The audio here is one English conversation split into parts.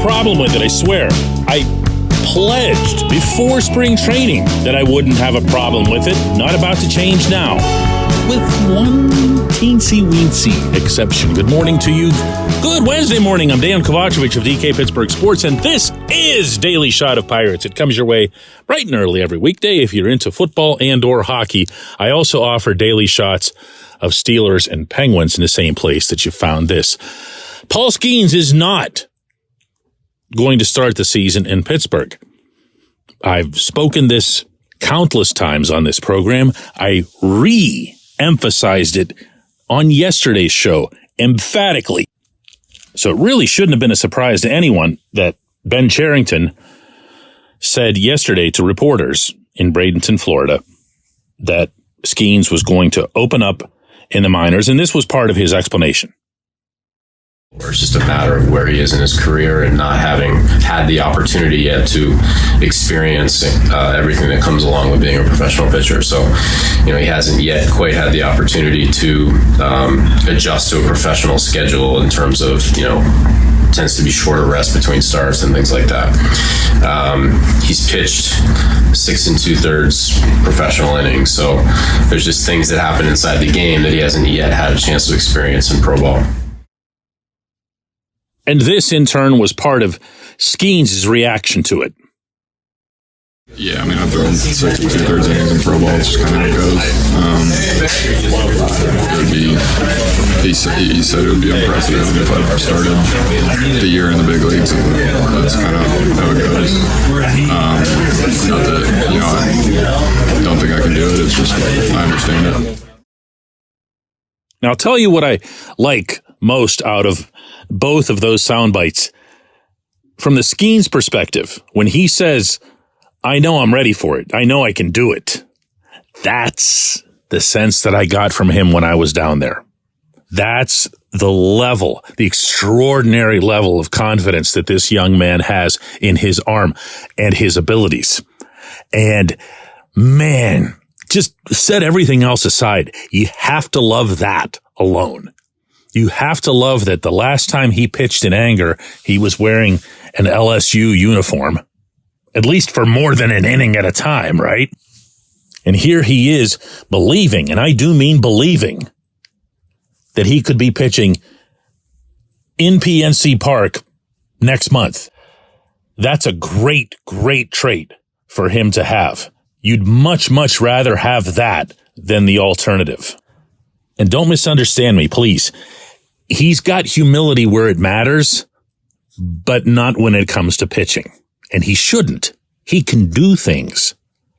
problem with it, I swear. I pledged before spring training that I wouldn't have a problem with it. Not about to change now. With one teensy-weensy exception. Good morning to you. Good Wednesday morning. I'm Dejan Kovacevic of DK Pittsburgh Sports, and this is Daily Shot of Pirates. It comes your way bright and early every weekday if you're into football and or hockey. I also offer daily shots of Steelers and Penguins in the same place that you found this. Paul Skenes is not going to start the season in Pittsburgh. I've spoken this countless times on this program. I re-emphasized it on yesterday's show emphatically. So it really shouldn't have been a surprise to anyone that Ben Cherington said yesterday to reporters in Bradenton, Florida, that Skenes was going to open up in the minors, and this was part of his explanation. It's just a matter of where he is in his career and not having had the opportunity yet to experience everything that comes along with being a professional pitcher. So, he hasn't yet quite had the opportunity to adjust to a professional schedule in terms of, tends to be shorter rest between starts and things like that. He's pitched 6 2/3 professional innings. So there's just things that happen inside the game that he hasn't yet had a chance to experience in pro ball. And this, in turn, was part of Skenes' reaction to it. Yeah, I've thrown 6 2/3 innings in pro ball. It's just kind of how it goes. He said it would be unprecedented if I started the year in the big leagues. And that's kind of how it goes. Not that, I don't think I can do it. It's just, I understand it. Now, I'll tell you what I like most out of both of those sound bites. From the Skenes perspective, when he says, I know I'm ready for it, I know I can do it, that's the sense that I got from him when I was down there. That's the level, the extraordinary level of confidence that this young man has in his arm and his abilities. And man, just set everything else aside. You have to love that alone. You have to love that the last time he pitched in anger, he was wearing an LSU uniform, at least for more than an inning at a time, right? And here he is believing, and I do mean believing, that he could be pitching in PNC Park next month. That's a great, great trait for him to have. You'd much, much rather have that than the alternative. And don't misunderstand me, please. He's got humility where it matters, but not when it comes to pitching. And he shouldn't. He can do things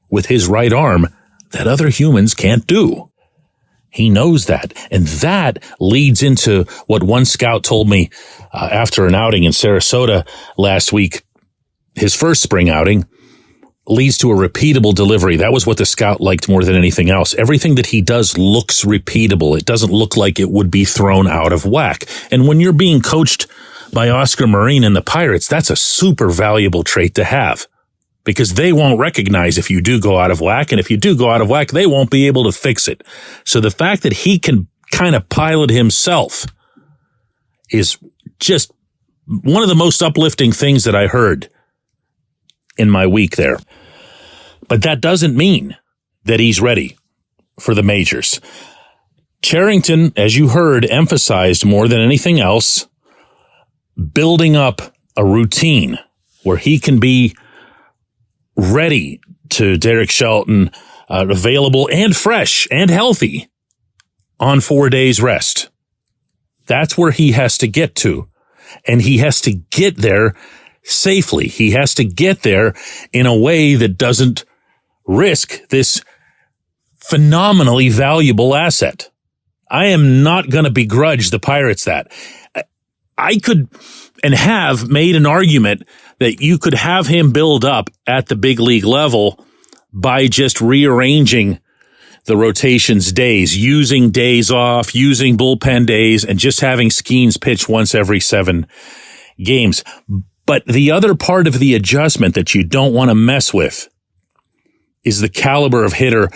with his right arm that other humans can't do. He knows that. And that leads into what one scout told me after an outing in Sarasota last week, his first spring outing, leads to a repeatable delivery. That was what the scout liked more than anything else. Everything that he does looks repeatable. It doesn't look like it would be thrown out of whack. And when you're being coached by Oscar Marin and the Pirates, that's a super valuable trait to have, because they won't recognize if you do go out of whack. And if you do go out of whack, they won't be able to fix it. So the fact that he can kind of pilot himself is just one of the most uplifting things that I heard in my week there. But that doesn't mean that he's ready for the majors. Cherington, as you heard, emphasized more than anything else building up a routine where he can be ready to Derek Shelton, available and fresh and healthy on 4 days rest. That's where he has to get to. And he has to get there safely. He has to get there in a way that doesn't risk this phenomenally valuable asset. I am not going to begrudge the Pirates that. I could and have made an argument that you could have him build up at the big league level by just rearranging the rotations days, using days off, using bullpen days, and just having Skenes pitch once every 7 games. But the other part of the adjustment that you don't want to mess with is the caliber of hitter,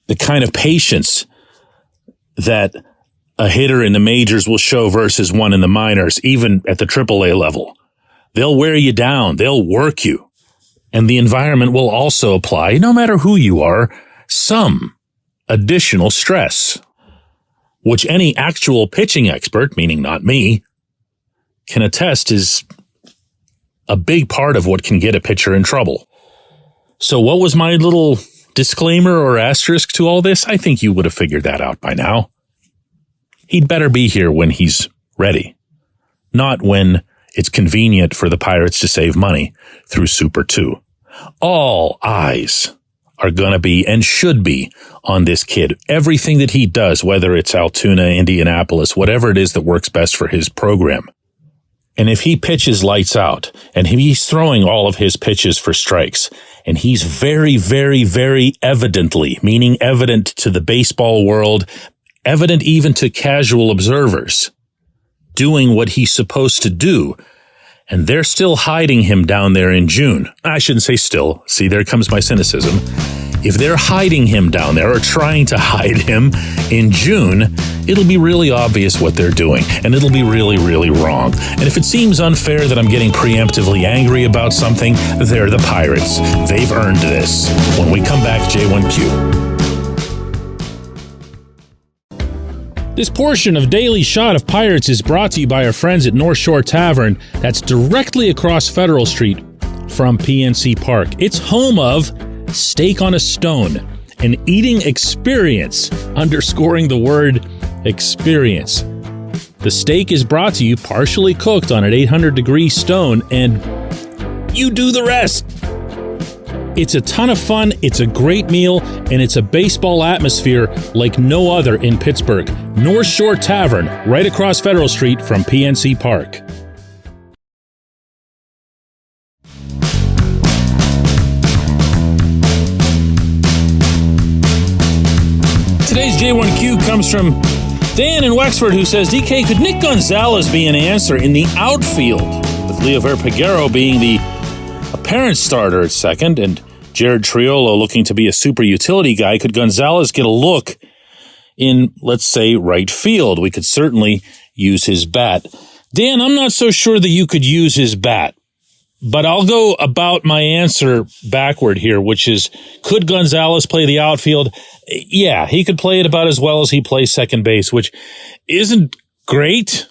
the kind of patience that a hitter in the majors will show versus one in the minors, even at the AAA level. They'll wear you down. They'll work you. And the environment will also apply, no matter who you are, some additional stress, which any actual pitching expert, meaning not me, can attest is a big part of what can get a pitcher in trouble. So what was my little disclaimer or asterisk to all this? I think you would have figured that out by now. He'd better be here when he's ready, not when it's convenient for the Pirates to save money through Super 2. All eyes are going to be and should be on this kid. Everything that he does, whether it's Altoona, Indianapolis, whatever it is that works best for his program. And if he pitches lights out, and he's throwing all of his pitches for strikes, and he's very, very, very evidently, meaning evident to the baseball world, evident even to casual observers, doing what he's supposed to do, and they're still hiding him down there in June. I shouldn't say still. See, there comes my cynicism. If they're hiding him down there or trying to hide him in June, it'll be really obvious what they're doing, and it'll be really, really wrong. And if it seems unfair that I'm getting preemptively angry about something, they're the Pirates. They've earned this. When we come back, J1Q. This portion of Daily Shot of Pirates is brought to you by our friends at North Shore Tavern, that's directly across Federal Street from PNC Park. It's home of Steak on a Stone, an eating experience, underscoring the word experience. The steak is brought to you partially cooked on an 800-degree stone, and you do the rest. It's a ton of fun, it's a great meal, and it's a baseball atmosphere like no other in Pittsburgh. North Shore Tavern, right across Federal Street from PNC Park. Today's J1Q comes from Dan in Wexford, who says, DK, could Nick Gonzalez be an answer in the outfield, with Leo Verpagero being the apparent starter at second and Jared Triolo looking to be a super utility guy? Could Gonzalez get a look in, let's say, right field? We could certainly use his bat. Dan, I'm not so sure that you could use his bat, but I'll go about my answer backward here, which is, could Gonzalez play the outfield? Yeah, he could play it about as well as he plays second base, which isn't great,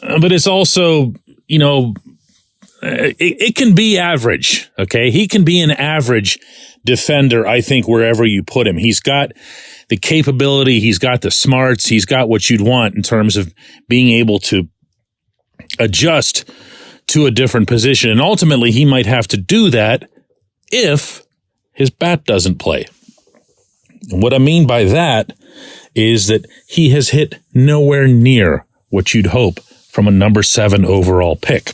but it's also, you know, it can be average, okay? He can be an average defender, I think, wherever you put him. He's got the capability, he's got the smarts, he's got what you'd want in terms of being able to adjust to a different position. And ultimately, he might have to do that if his bat doesn't play. And what I mean by that is that he has hit nowhere near what you'd hope from a number 7 overall pick.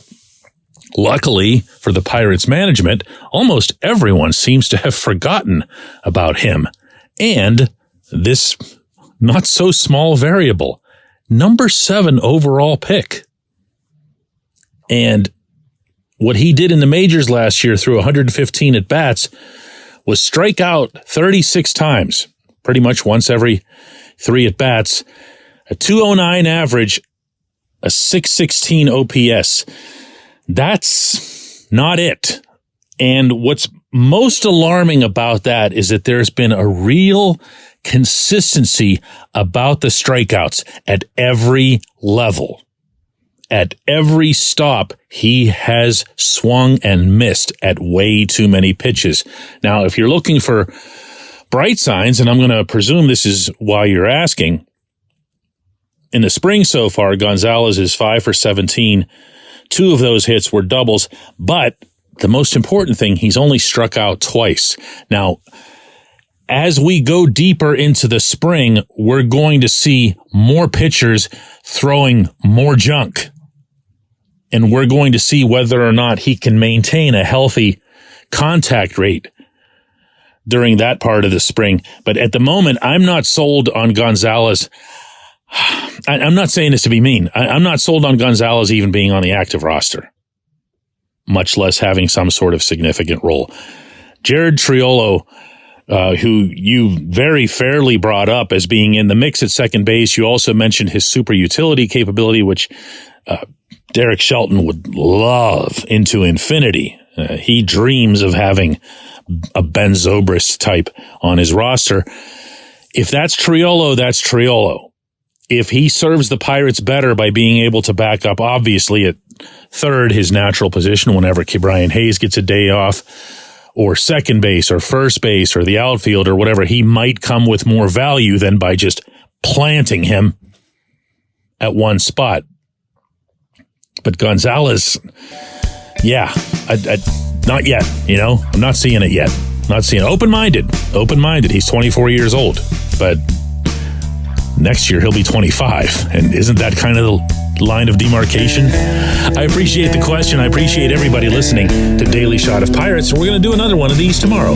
Luckily for the Pirates management, almost everyone seems to have forgotten about him and this not so small variable, number 7 overall pick. And what he did in the majors last year through 115 at-bats was strike out 36 times, pretty much once every 3 at-bats, a 209 average, a 616 OPS. That's not it. And what's most alarming about that is that there's been a real consistency about the strikeouts at every level. At every stop, he has swung and missed at way too many pitches. Now, if you're looking for bright signs, and I'm going to presume this is why you're asking, in the spring so far, Gonzalez is 5 for 17. 2 of those hits were doubles, but the most important thing, he's only struck out twice. Now, as we go deeper into the spring, we're going to see more pitchers throwing more junk. And we're going to see whether or not he can maintain a healthy contact rate during that part of the spring. But at the moment, I'm not sold on Gonzalez. I'm not saying this to be mean. I'm not sold on Gonzalez even being on the active roster, much less having some sort of significant role. Jared Triolo, who you very fairly brought up as being in the mix at second base. You also mentioned his super utility capability, which Derek Shelton would love into infinity. He dreams of having a Ben Zobrist type on his roster. If that's Triolo, that's Triolo. If he serves the Pirates better by being able to back up, obviously, at third, his natural position whenever Brian Hayes gets a day off, or second base or first base or the outfield or whatever, he might come with more value than by just planting him at one spot. But Gonzalez, yeah, not yet, I'm not seeing it yet. Not seeing it. Open-minded. He's 24 years old, but next year he'll be 25. And isn't that kind of the line of demarcation? I appreciate the question. I appreciate everybody listening to Daily Shot of Pirates. We're going to do another one of these tomorrow.